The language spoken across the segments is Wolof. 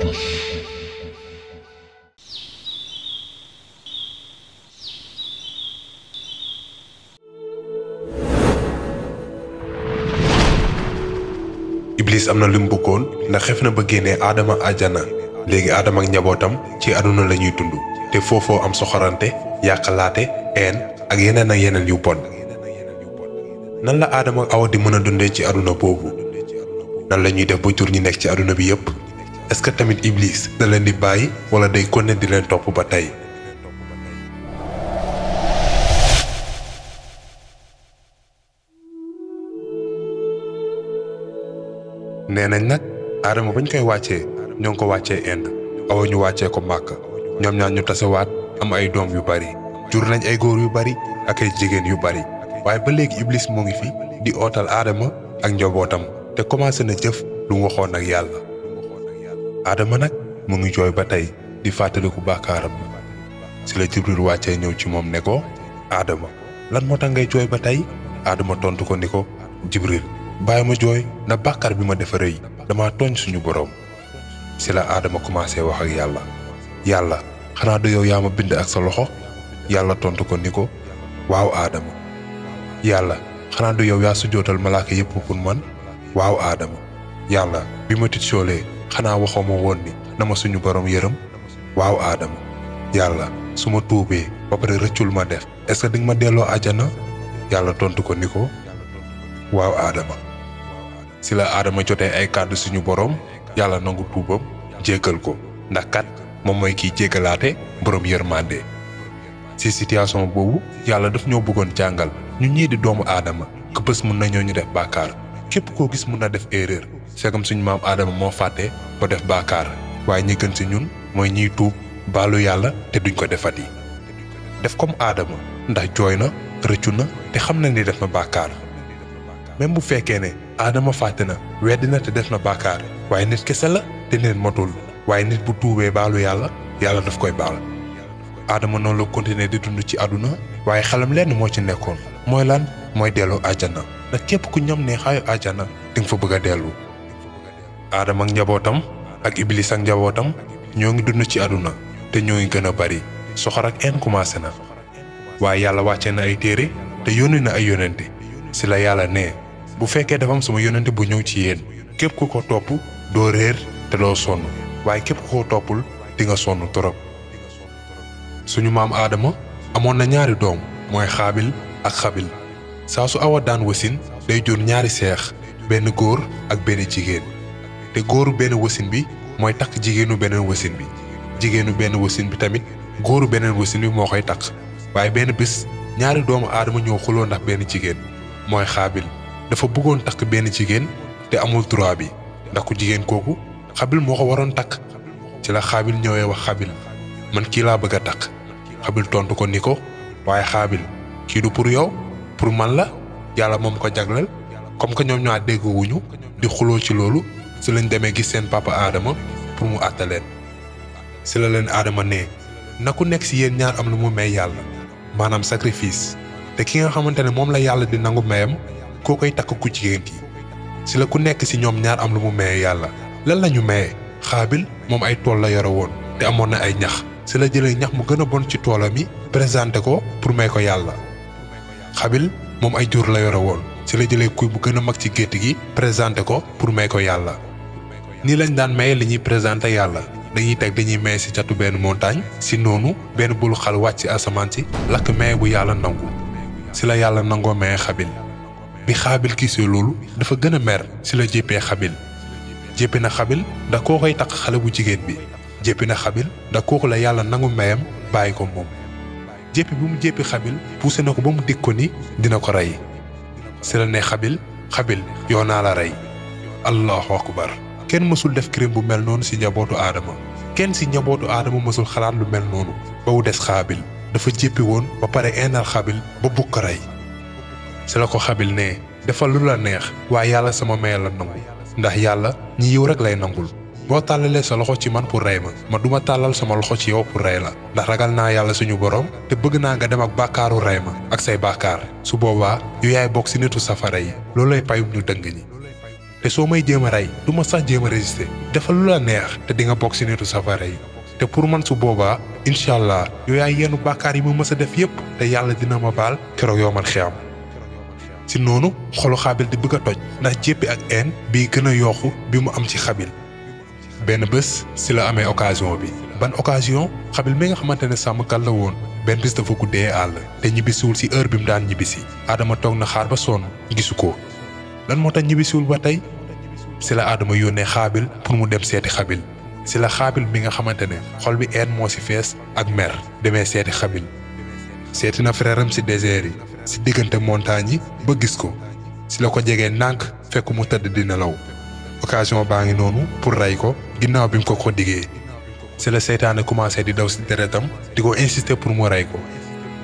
Iblis am na lu mu bëggoon ndax xef na ba génnee Adama àjjana léegi Adama ak njabootam ci àdduna la ñuy dund te foofoo am soxorante yàqalaate ak yeneen yu bon. nan la Adama ak Awa di mën a dundee ci àdduna boobu nan la ñuy def ba jur ñi nekk ci àdduna bi yépp est-ce que tamit Iblis da leen di bàyyi wala day continuer di leen topp ba tey. nee nañ nag Adama bañ koy wàccee ñoo ngi ko wàccee Inde Awa ñu wàccee ko Màkka ñoom ñaar ñu tasewaat am ay doom yu bari jur nañ ay góor yu bari ak ay jigéen yu bari waaye ba léegi Iblis moo ngi fi di ootal Adama ak njabootam te commencé na jëf lu mu waxoon ak yàlla. Adama nag mu ngi jooy ba tey di fàttaliku bàkkaaram si la Jibril wàccee ñëw ci moom ne ko Adama lan moo tax ngay jooy ba tey Adama tontu ko ni ko Jibril bàyyi ma jooy na bàkkaar bi ma defa rëy dama tooñ suñu boroom. si la Adama commencé wax ak yàlla xanaa du yow yaa ma bind ak sa loxo yàlla tontu ko ni ko waaw Adama. yàlla xanaa du yow yaa sujjootal malaaka yépp pour man waaw Adama. yàlla bi ma tiitsoolee xanaa waxoo ma woon ni na ma suñu boroom yërëm waaw Adama. yàlla su ma tuubee ba pare rëccul ma def est-ce que dinga ma delloo àjjana yàlla tontu ko ni ko waaw Adama. si la Adama jotee ay kàddu suñu boroom yàlla nangu tuubam jéggal ko ndax kat moom mooy kiy jéggalaate boroom yërmande. ci situation boobu yàlla daf ñoo bëggoon jàngal ñu ñii di doomu Adama que bés mun nañoo ñu def bàkkaar képp koo gis mun na def erreur segam suñu maam Adama moo fàtte ba def bàkkaar waaye ñi gën ci ñun mooy ñiy tuub baalu yàlla te duñ ko defati. def comme Adama ndax jooy na rëccu na te xam na ni def na bàkkaar. même bu fekkee ne Adama fàtte na weddi na te def na bàkkaar waaye nit kese la te nit matul waaye nit bu tuubee baalu yàlla daf koy baal. Adama noonu la continuer di dund ci àdduna waaye xelam lenn moo ci nekkoon mooy lan mooy dellu àjjana ndax képp ku ñam ne xaayu àjjana di nga fa bëgg a dellu. Adama ak njabootam ak Iblis ak njabootam ñoo ngi dund ci àdduna te ñoo ngi gën a bari soxor ak commencé na waaye yàlla wàccee na ay téere te yónni na ay yónnente si la yàlla ne bu fekkee dafa am sama yónnente bu ñëw ci yéen képp ku ko topp doo réer te doo sonn waaye képp ku ko toppul di nga sonn torop. suñu maam Adama amoon na ñaari doom mooy Xaabil ak Xabil saa su Awa daan wasin day jur ñaari seex benn góor ak benn jigéen te góoru benn wasin bi mooy takk jigéenu beneen wasin bi jigéenu benn wasin bi tamit góoru beneen wasin bi moo koy takk waaye benn bés ñaari doomu Adama ñoo xuloo ndax benn jigéen mooy Xaabil dafa bëggoon takk benn jigéen te amul droit bi ndax ku jigéen kooku Xabil moo ko waroon takk ci la Xaabil ñëwee wax Xabil man kii laa bëgg a takk. Xabil tontu ko ni ko waaye Xaabil kii du pour yow pour man la yàlla moom ko jagleel comme que ñoom ñoo déggoowuñu di xuloo ci loolu si lañ demee gis seen papa Adama pour mu àtte leen. si la leen Adama ne na ku nekk si yéen ñaar am lu mu may yàlla maanaam sacrifice te ki nga xamante ne moom la yàlla di nangu mayam koo koy takk ku jigéen ki si la ku nekk si ñoom ñaar am lu mu maye yàlla lan la ñu maye Xaabil moom ay tool la yore woon te amoon na ay ñax. si la jëlee ñax mu gën a bon ci toolam yi présenté ko pour may ko yàlla. Xabil moom ay jur la yore woon si la jëlee kuy bu gën a mag ci gétt gi présenté ko pour may ko yàlla. nii lañ daan maye li ñuy présenté yàlla dañuy maye si catu benn montagne si noonu benn bulu xal wàcc ci asamaan si lakk maye bu yàlla nangu si la yàlla nangoo maye Xabil. bi Xaabil gisee loolu dafa gën a mer si la jéppee Xabil jéppi na Xabil ndax koo koy takk xale bu jigéen bi. jéppi na Xabil ndax kooku la yàlla nangu mayam bàyyi ko moom jéppi bi mu jéppi Xabil poussé na ko ba mu dig ko ni dina ko rey si la ne Xabil yow naa la rey. allahu akbar kenn mësul def crime bu mel noonu si njabootu Adama kenn si njabootu Adama mësul xalaat lu mel noonu ba mu des Xaabil dafa jéppi woon ba pare eenal Xabil ba bugg ko rey. si la ko Xabil ne defal lu la neex waaye yàlla sama may la nangu ndax yàlla ñi yiw rek lay nangul. boo tàllalee sa loxo ci man pour rey ma duma tàllal sama loxo ci yow pour rey la ndax ragal naa yàlla suñu borom te bëgg naa nga dem ak bàkkaaru rey ma ak say bàkkaar su boobaa yu yaay bokk si nitu safara yi loolay payum ñu dëng ñi. te soo may jéem a rey du ma sax jéem a résister defal lu la neex te di nga bokk si nitu safara yi te pour man su boobaa incha allah yow yaay yenn bàkkaar yi ma mës a def yépp te yàlla dina ma baal keroog yoomal xiyam. si noonu xolu xaabil di bëgg a toj ndax jéppi ak een bii gën a yokku bi mu am ci xabil. benn bés si la amee occasion bi ban occasion xabil mi nga xamante ne sàmmkat la woon benn bés dafa guddee àll te ñibbisiwul si heure bi mu daan ñibbisi Adama toog na xaar ba sonn gisu ko lan moo tax ñibbisiwul ba tey si la Adama yónnee xaabil pour mu dem seeti xabil si la xaabil mi nga xamante ne xol bi een moo si fees ak mer demee seeti xabil seeti na frère am si désert yi si diggante montagne yi ba gis ko si la ko jegee nànk fekk mu tëdd di nelaw occasion baa ngi noonu pour rey ko ginnaaw bi mu ko diggee si la seytaane commencé di daw si deretam di ko insister pour mu rey ko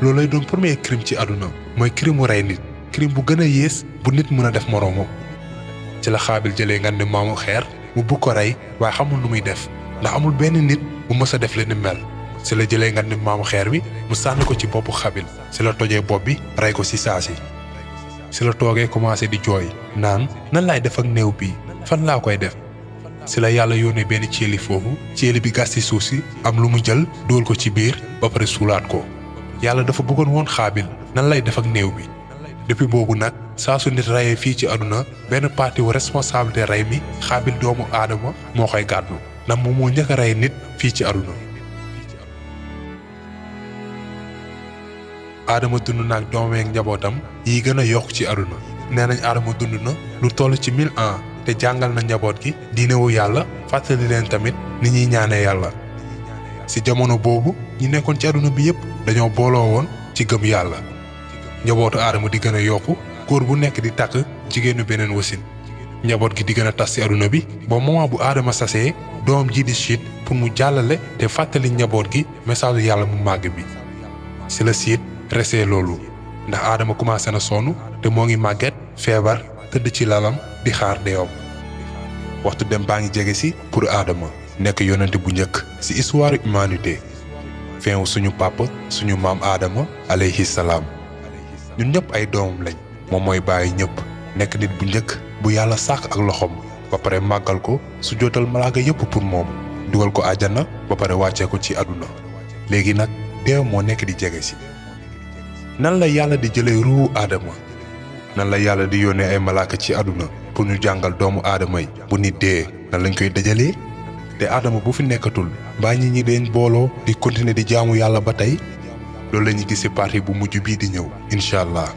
loolu lay doon premier crime ci àdduna mooy crime mu rey nit crime bu gën a yées bu nit mën a def moroomam ci la xaabil jëlee nga ne maamu xeer mu bugg ko rey waaye xamul nu muy def ndax amul benn nit bu mës a def li ni mel si la jëlee nga ne maamu xeer bi mu sànni ko ci boppu xaabil si la tojee bopp bi rey ko si saasi si la toogee commencé di jooy naan nan laay def ak néew bi fan laa koy def si la yàlla yónnee benn ceeli foofu ceeli bi gas ci suuf si am lu mu jël dóol ko ci biir ba pare suulaat ko yàlla dafa bëggoon woon xaabil nan lay def ak néew bi depuis boobu nag saa su nit reyee fii ci àdduna benn partie wu responsabilité rey mi xaabil doomu aadama moo koy gàddu ndax moom moo njëkk a rey nit fii ci àdduna. aadama dund na ak doomam ak njabootam yi gën a yokk ci àdduna nee nañ aadama dund na lu toll ci 1000 ans te jàngal na njaboot gi diinewu yàlla fàttali leen tamit ni ñuy ñaanee yàlla. ci jamono boobu ñi nekkoon ci àdduna bi yépp dañoo booloo woon ci gëm yàlla njabootu aadama di gën a yokku góor bu nekk di takk jigéenu beneen wasin njaboot gi di gën a tas ci àdduna bi ba moment bu aadama sasee doom ji di siit pour mu jàllale te fàttali njaboot gi message yàlla mu màgg bi ci la siit resee loolu ndax aadama commencé na sonn te moo ngi màgget feebar tëdd ci lalam di xaar deewam waxtu dem baa ngi jege si pour aadama nekk yonent bu njëkk ci histoire humanité fin suñu papa suñu maam aadama alayhi salaam ñun ñëpp ay doomam lañ moom mooy bàyyi ñëpp nekk nit bu njëkk bu yàlla sàkk ak loxoom ba pare màggal ko su jootal malaaka yëpp pour moom dugal ko àjjana ba pare wàccee ko ci àdduna léegi nag deew moo nekk di jege si nan la yàlla di jëlee ruuhu aadama nan la yàlla di yónnee ay malaaka ci àdduna pour ñu jàngal doomu aadama yi bu nit dee nan lañ koy dajalee te aadama bu fi nekkatul mbaa ñi ñi dañ booloo di continuer di jaamu yàlla ba tey loolu la ñuy gis ci partie bu mujj bii di ñëw incha allah.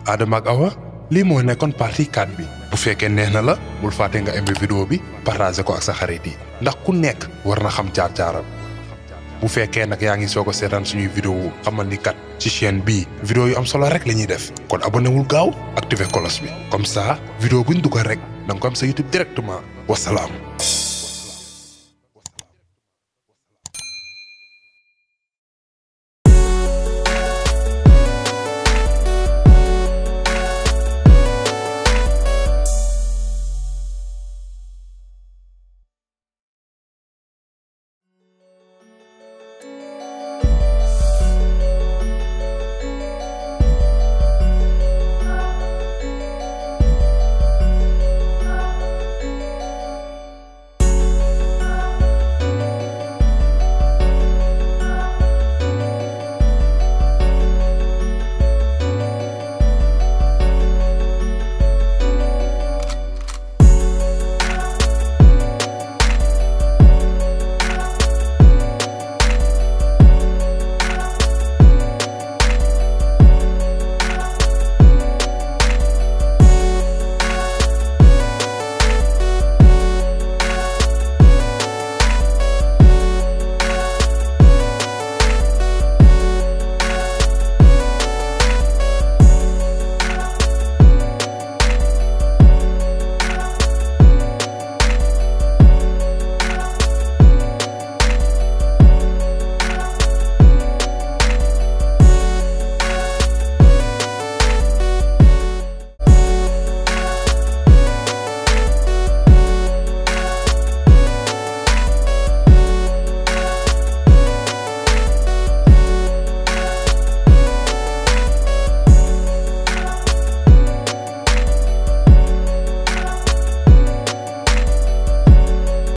Adama ak Awa lii moo nekkoon partie 4 bi bu fekkee neex na la bul fàtte nga aimé vidéo bi partager ko ak sa xarit yi ndax ku nekk war na xam jaar-jaaram. bu fekkee nag yaa ngi soog a seetaan suñuy vidéo xamal ni kat ci chaîne bii vidéo yu am solo rek la ñuy def kon abonné wul gaaw activé cloche bi comme ça vidéo buñ dugal rek da nga ko am sa YouTube directement wasalaam.